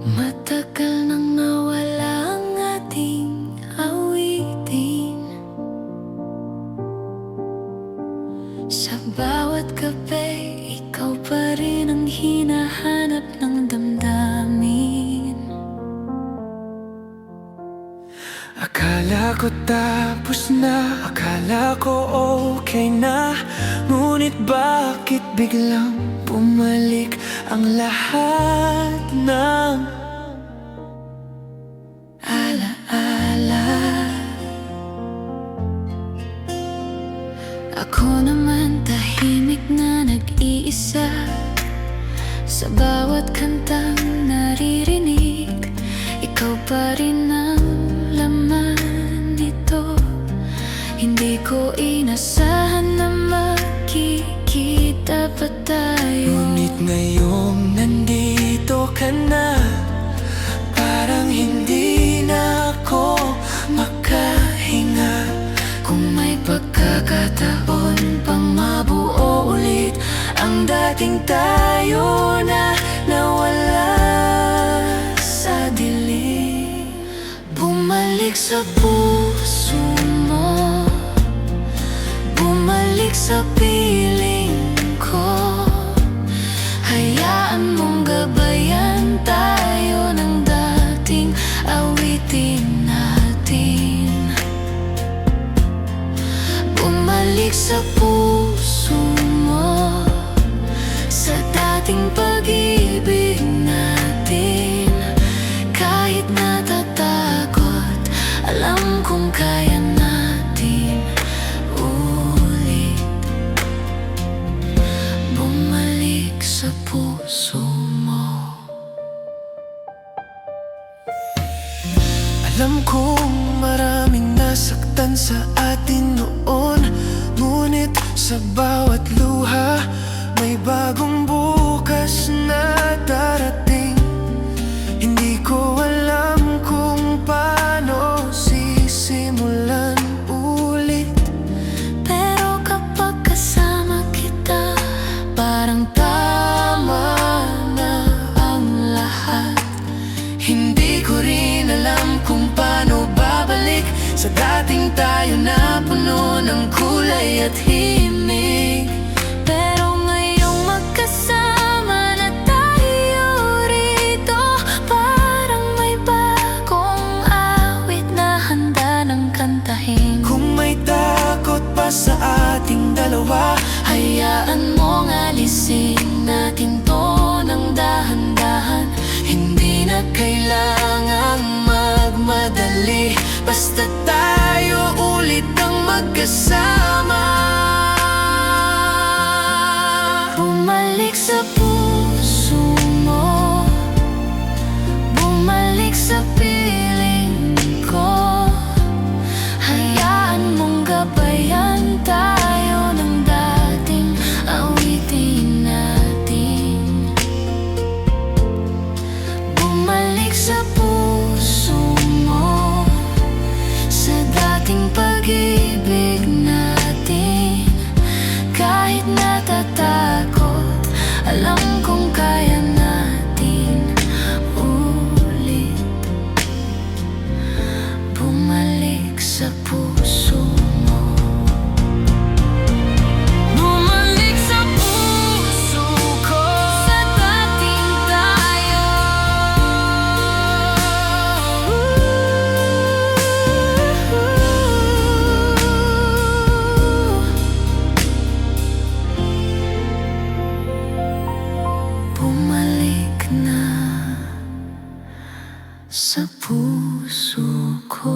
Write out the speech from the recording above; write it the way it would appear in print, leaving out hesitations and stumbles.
Matagal nang nawala ang ating awitin. Sa bawat gabi, ikaw pa rin ang hinahanap ng damdamin. Akala ko tapos na, akala ko okay na, ngunit bakit biglang bumalik ang lahat ng alaala? Ako naman tahimik na nag-iisa, sa bawat kantang naririnig, ikaw pa rin ang laman nito. Hindi ko inasahan na makikita pa tayo. Ngunit ngayong nandito ka na, parang hindi na ako makahinga. Kung may pagkakataon pang mabuo ulit ang dating tayo na nawala sa dilim, bumalik sa puso mo, bumalik sa piling ko. Hayaan mong gabayan tayo ng dating awitin natin. Bumalik sa puso mo, sa dating pag-ibig natin. Kahit natatakot, alam kong kaya natin ulit. Bumalik sa puso mo. Alam kong maraming nasaktan sa atin noon, ngunit sa bawat luha may bagong bukas na darating. Hindi ko alam kung paano sisimulan ulit, Pero kapag kasama kita, parang tama na ang lahat. hindi ko rin alam kung paano babalik sa dating tayo na puno ng kulay at himig. Pero ngayong magkasama na tayo rito, parang may bagong awit na handa ng kantahin. Kung may takot pa sa ating dalawa, Hayaan mong alisin natin to ng dahan-dahan. hindi na kailangang magmadali, basta tayo ulit ang magkasama. Bumalik sa puso mo, bumalik sa piling ko. Hayaan mong gabayan tayo ng dating awitin natin. Bumalik sa puso mo, sa dating pag-ibig natin. Kahit natatakot, alam kong kaya natin ulit. Bumalik sa puso mo. Bumalik sa puso ko, Sa dating tayo. Bumalik na sa puso ko.